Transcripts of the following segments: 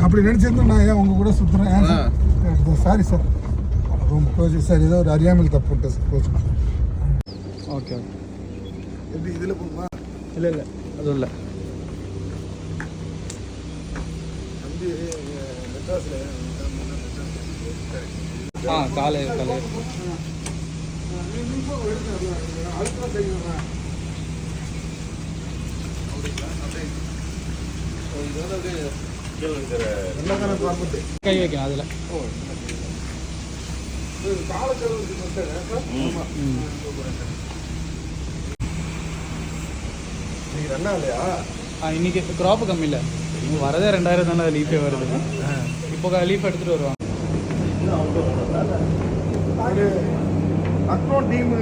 அப்படி நினச்சிருந்தா நான் ஏன் உங்கள் கூட சுற்றுறேன் சாரி சார் ரொம்ப கோச்சு சார் ஏதோ ஒரு அறியாமல் தப்பு விட்டேன் சார் கோச்சு ஓகே ஓகே எப்படி இதில் போகுமா இல்லை இல்லை அதுவும் இல்லை வந்து மெட்ராஸில் காலை கை வைக்கணும் அதில் இன்னைக்கு க்ராப்பு கம்மி இல்லை இங்கே வரதே 2000 தானே லீஃபே வருது இப்போ லீஃப் எடுத்துகிட்டு வருவாங்க லக்னோ டீம்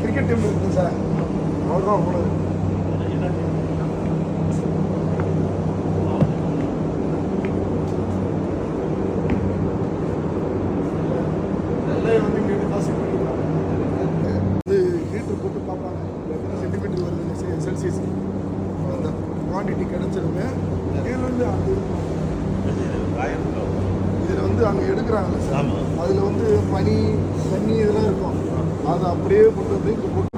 கிரிக்கெட் டீம் இருக்குது சார் அவ்வளோதான் போனது வந்து கேட்டு காசு இது ஹீட்டர் போட்டு பார்ப்பாங்க எத்தனை சென்டிமீட்டர் வருது செல்சியஸ் அந்த குவான்டிட்டி கிடைச்சிருங்க இதில் வந்து இதில் வந்து அங்கே எடுக்கிறாங்கல்ல சார் அதில் வந்து பனி தண்ணி இதெல்லாம் இருக்கும் அதை அப்படியே கொண்டு வந்து இங்கே போட்டு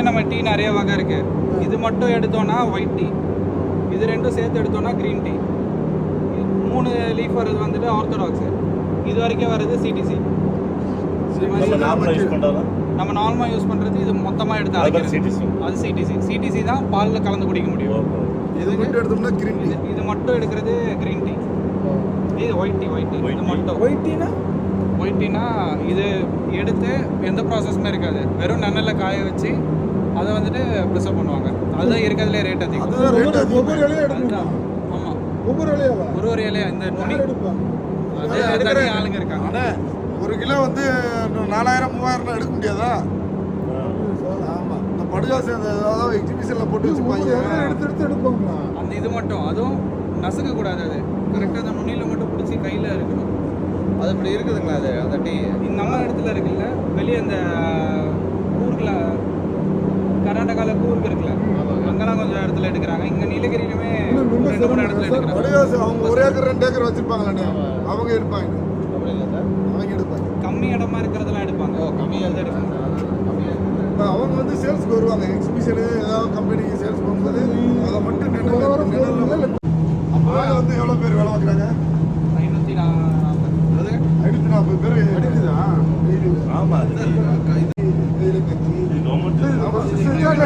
நம்ம டீ நிறைய வகை இருக்குது இது மட்டும் எடுத்தோன்னா ஒயிட் டீ இது ரெண்டும் சேர்த்து எடுத்தோன்னா க்ரீன் டீ 3 லீஃப் வர்றது வந்துட்டு ஆர்த்தடாக்ஸு இது வரைக்கும் வர்றது சிடிசி நம்ம நார்மலாக யூஸ் பண்ணுறது இது மொத்தமாக எடுத்து அரைக்கிறது அது சிடிசி தான் பாலில் கலந்து குடிக்க முடியும் இது மட்டும் எடுத்தோம்னா க்ரீன் டீ இது மட்டும் எடுக்கிறது க்ரீன் டீ இது ஒயிட் டீ இது மட்டும் ஒயிட் டீனா இது எடுத்து எந்த ப்ராசஸுமே இருக்காது வெறும் நன்னலில் காய வச்சு அதை வந்துட்டு ப்ரிசர்வ் பண்ணுவாங்க அதுதான் இருக்கிறதுலே ரேட் அதிகம் ஆமாம் ஒரு இலையா இந்த நுனி தனி ஆளுங்க இருக்காங்க ஒரு கிலோ வந்து 4000-3000 எடுக்க முடியாதா ஆமாம் இந்த படுகாசு அதாவது எக்ஸிபிஷனில் போட்டு வச்சுப்பாங்க எடுத்து எடுப்பாங்க அந்த இது மட்டும் அதுவும் நசுக்க கூடாது அது கரெக்டாக அந்த நுனியில் மட்டும் பிடிச்சி கையில் இருக்கணும் அது இப்படி இருக்குதுங்களா அது அந்த டீ நம்ம இடத்துல இருக்குல்ல வெளியே அந்த கூர்கில் கர்நாடகாவில் கூர்க் இருக்குல்ல அங்கெல்லாம் கொஞ்சம் இடத்துல எடுக்கிறாங்க இங்கே நீலகிரியிலுமே 2-3 இடத்துல எடுக்கிறாங்க அவங்க 1 ஏக்கர் 2 ஏக்கர் வச்சுருப்பாங்களாண்ணே அவங்க எடுப்பாங்க அவங்க எடுப்பாங்க கம்மி இடமா இருக்கிறதெல்லாம் எடுப்பாங்க கம்மியாக தான் எடுப்பாங்க அவங்க வந்து சேல்ஸ்க்கு வருவாங்க எக்ஸிபிஷனு ஏதாவது கம்பெனிக்கு சேல்ஸ் பண்ணும்போது அதை மட்டும் நிழல் அப்போ வந்து எவ்வளோ பேர் வேலை பார்க்குறாங்க 540 பேர் எடுக்குதா ஆமாம்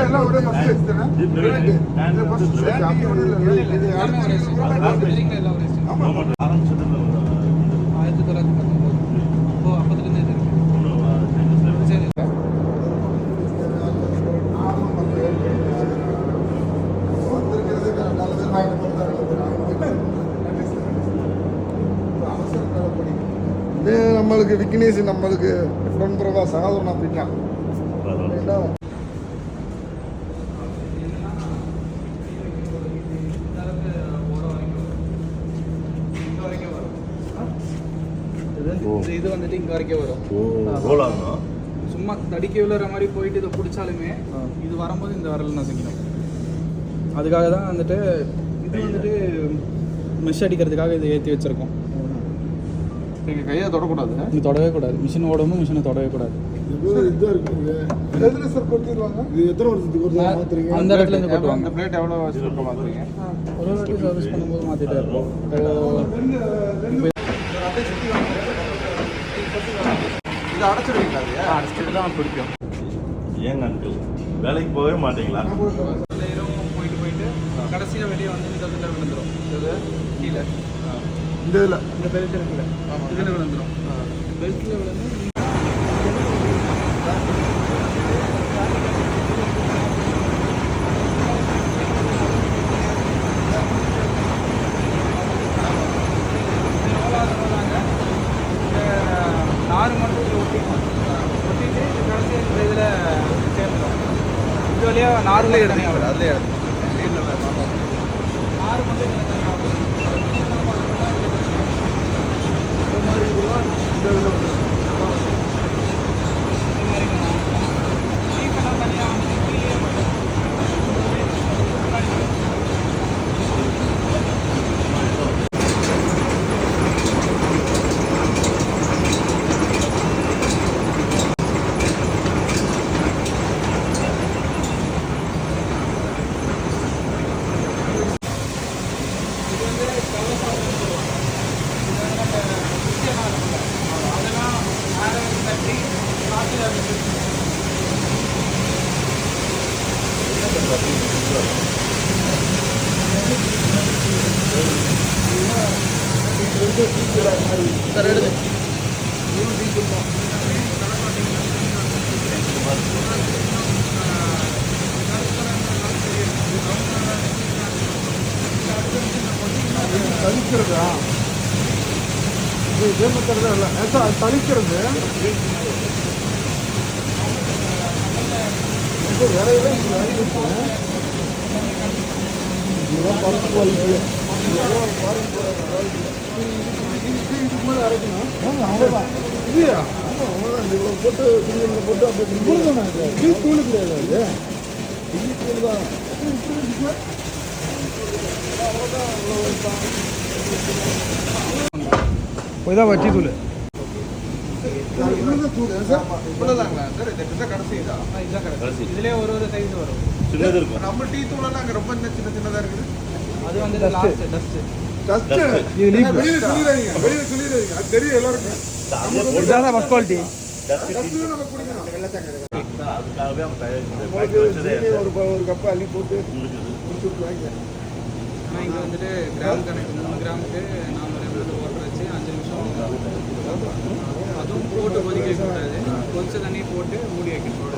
எல்லாம் ஒரே பஸ் வச்சுட்டேன் நம்மளுக்கு விக்னேஷ் நம்மளுக்கு பிரபா சகாதரன் அப்படின்னா இது வந்துட்டு இங்கே வரைக்கும் வரும் சும்மா தடிக்க விழுற மாதிரி போயிட்டு இதை பிடிச்சாலுமே இது வரும்போது இந்த வரல நசுக்கணும் அதுக்காக தான் வந்துட்டு இது வந்துட்டு மெஷ் அடிக்கிறதுக்காக இதை ஏற்றி வச்சுருக்கோம் நீங்கள் கையை தொடக்கூடாது நீங்கள் தொடவே கூடாது மிஷின் ஓடணும் மிஷினை தொடவே கூடாது அந்த இடத்துல இருந்து போட்டுவாங்க அந்த பிளேட் எவ்வளோ வருஷம் மாற்றுறீங்க ஒரு வாட்டி சர்வீஸ் பண்ணும்போது மாற்றிட்டே இருப்போம் இதை அடைச்சிடுவீங்களா அடைச்சிட்டு தான் பிடிக்கும் ஏங்க அங்கிள் வேலைக்கு போகவே மாட்டீங்களா போயிட்டு கடைசியாக வெளியே வந்து இந்த இதில் விழுந்துடும் இது கீழே இந்த இதில் இந்த பெல்ட் இருக்குல்ல இதில் விழுந்துடும் பெல்ட்டில் விழுந்து நார் மட்டும் இதில் ஒட்டிட்டு இது கடைசி இந்த இதில் சேர்ந்துடும். இது வழியாக நார்ல தனியாக வரும். அதுலேயே நார் மட்டும் இதில் தனியாக வரும். சார் எடுங்க. தளிக்கிறதா இது வேமக்கிறது இல்லை அது தளிக்கிறது வேற பருப்பு வலிக்கு இதுக்கு மேலே அரைக்கணும். அவ்வளோதான் இல்லையா? அவ்வளோதான் இவ்வளோ போட்டு துணியில் போட்டு அப்படி தூள் தானே இது தூள் கிடையாது அது இது தூள் தான். இதான் வட்டி தூள். இவ்வளோதாங்களா சார்? இந்த கடைசி இதான். இதுதான் கடைசி. கடைசி. இதுலேயே ஒரு சைஸ் வரும். சின்னது இருக்கும். நம்ம டீ தூளெல்லாம் அங்கே ரொம்ப சின்னதாக இருக்குது. அது வந்துட்டு லாஸ்ட் டஸ்ட். வெளியில சொல்லிடாதீங்க, வெளியில சொல்லிடாதீங்க, அது தெரியும் எல்லாருக்கும். இதான் ஃபர்ஸ்ட் குவாலிட்டி. நம்ம குடிக்கணும். அதுக்காகவே அவன் தயாரிச்சு ஒரு கப்பு அள்ளி போட்டு குடிச்சுட்டு ஆனால் இங்கே வந்துட்டு கிராம் கணக்கு 3 கிராமுக்கு 400 ml வாட்டர் வச்சு 5 நிமிஷம் அதுவும் போட்டு கொதிக்க வைக்கக்கூடாது. கொதிச்ச தண்ணி போட்டு மூடி வைக்கணும்.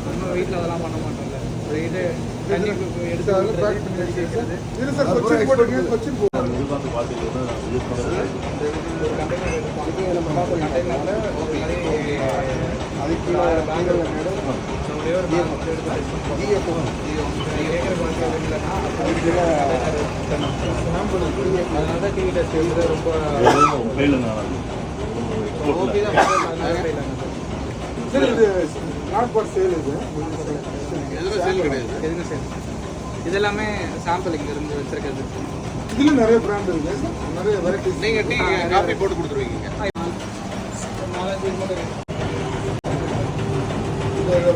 நம்ம வீட்டில் அதெல்லாம் பண்ண மாட்டோம்ல. இது தண்ணி எடுத்து பேக் பண்ணி வச்சிருக்கிறது. இது சார் கொச்சின் போட்டுங்க, கொச்சின் போட்டு எதிர்பார்த்து பார்த்துட்டு யூஸ் பண்ணுறது ஒரு கண்டெய்னர் எடுப்பாங்க. நம்ம கண்டெய்னரில் அதுக்கு நாங்கள் ஒரே ஒரு பாத்திரம் எடுத்து ஏக்கர் பாத்திரம் இல்லைன்னா அதனால தான் டிவி டஸ்ட் எழுதுறது ரொம்ப ஃபெயிலுங்க. ஓகே தான். அதனால சரி. இது நாட் ஃபார் சேல். இது எதுவும் சேல் கிடையாது. எதுங்க சார்? இதெல்லாமே சாம்பிள் இங்கே இருந்து வச்சிருக்கிறது. இதுல நிறைய பிராண்ட் இருக்கு, நிறைய வெரைட்டிஸ். நீங்கள் டீ காஃபி போட்டு கொடுத்துருவீங்க.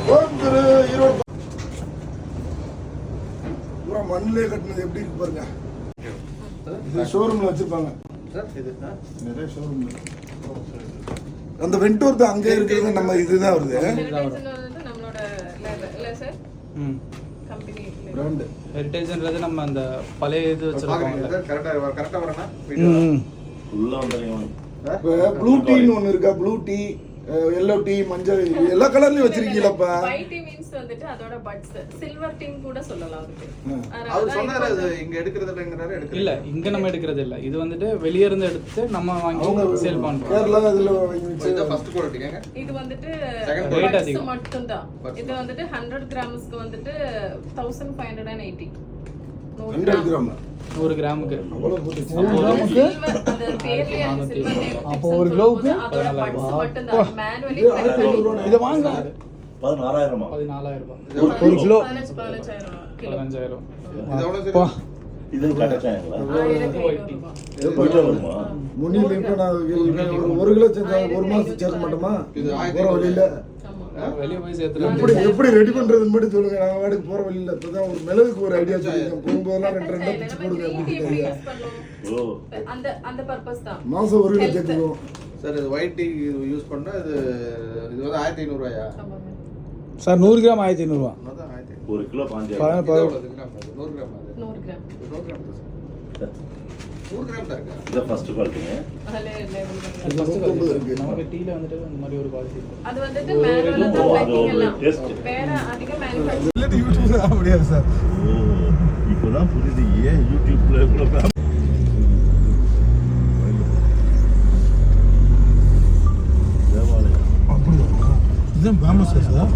கோயம்புத்தூர், ஈரோடு பூரா மண்ணிலே கட்டினது எப்படி இருக்கு பாருங்க. இது ஷோரூம்ல வச்சிருப்பாங்க சார் இது நிறைய ஷோரூம்ல. அந்த வெண்டூர் தான் அங்கே இருக்கிறது. நம்ம இதுதான் வருது நம்மளோட இல்ல சார் கம்பெனி பிராண்ட். ஹெரிட்டேஜ்ன்றது நம்ம அந்த பழைய இது வச்சிருக்கோம். கரெக்டாக வரேன்னா உள்ள வந்துடுங்க. இப்போ ப்ளூ டீன்னு ஒன்று இருக்கா? ப்ளூ டீ, எல்லோ டீ, மஞ்சள், எல்லா கலர்லயும் வச்சிருக்கீங்களப்பா? ஒயிட் டீ மீன்ஸ் வந்துட்டு அதோட பட்ஸ் சில்வர் டீ கூட சொல்லலாம் அதுக்கு. அவர் சொன்னாரு அது இங்க எடுக்கிறதுங்கிறாரு. இல்ல இங்க நம்ம எடுக்கிறது இல்ல. இது வந்துட்டு வெளிய இருந்து எடுத்து நம்ம வாங்கி சேல் பண்றோம். கேரளா இதுல வாங்கி வச்சு. இது ஃபர்ஸ்ட் குவாலிட்டிங்க. இது வந்துட்டு Second rate பட்ஸ் அதிகம். மட்டும் தான். இது வந்துட்டு 100 கிராம்ஸ்க்கு வந்துட்டு 1580. 100 கிராம் 100 கிராமுக்கு அவ்வளவு போட்டு. சில்வர் அந்த பேர்லயே அந்த சில்வர் நேம். அப்போ ஒரு கிலோவுக்கு அதோட பட்ஸ் மட்டும் தான். மேனுவலி இதை வாங்க 16,000 14,000 ரூபாய். ஒரு கிலோ 15,000 கிலோ. 15,000. இது எவ்வளவு சார்? இது கிடைச்சாங்களா? 1500 ரூபாய். போயிட்டு வருமா? முன்னில் இப்போ நான் ஒரு கிலோ சேர்த்தா ஒரு மாசம் சேர்க்க மாட்டோமா? போற வழியில ஆமா. வெளிய போய் சேர்த்து எப்படி ரெடி பண்றதுன்னு மட்டும் சொல்லுங்க. நான் வாடகைக்கு போற வழியில இப்பதான் ஒரு மிளகுக்கு ஒரு ஐடியா சொல்லிருக்கேன். போகும்போதெல்லாம் 2 பிச்சு போடுங்க எப்படி அப்படின்னு. யூஸ் பண்ணுவோம்? ஓ அந்த பர்பஸ் தான். மாசம் ஒரு கிலோ சேர்த்துக்குவோம். சார் இது ஒயிட் டீ யூஸ் பண்ணா இது இது வந்து 1500 ரூபாயா? ஆமாங்க. சார் 100 கிராம் 1500 ரூபா. அதான் 1500. 1 கிலோ 5,000. 100 கிராம். 100 கிராம் அது. 100 கிராம் தான் சார். 100 கிராம் தான் இருக்கா? இதான் ஃபர்ஸ்ட் குவாலிட்டிங்க. அதுல லேபிள் பண்ணுங்க. அது first 150 இருக்கு. நமக்கு டீல வந்துட்டு இந்த மாதிரி ஒரு குவாலிட்டி இருக்கு. அது வந்துட்டு மேனுவலா தான் அது பேக்கிங் ஒரு எல்லாம். taste. வேற அதிக மேனுஃபேக்சர் இல்ல யூடியூப்ல முடியாது சார். ஓ இப்போதான் புரியுது ஏன் யூடியூப்ல இவ்வளோ வியாபாரம் இதுதான் ஃபேமஸா சார்?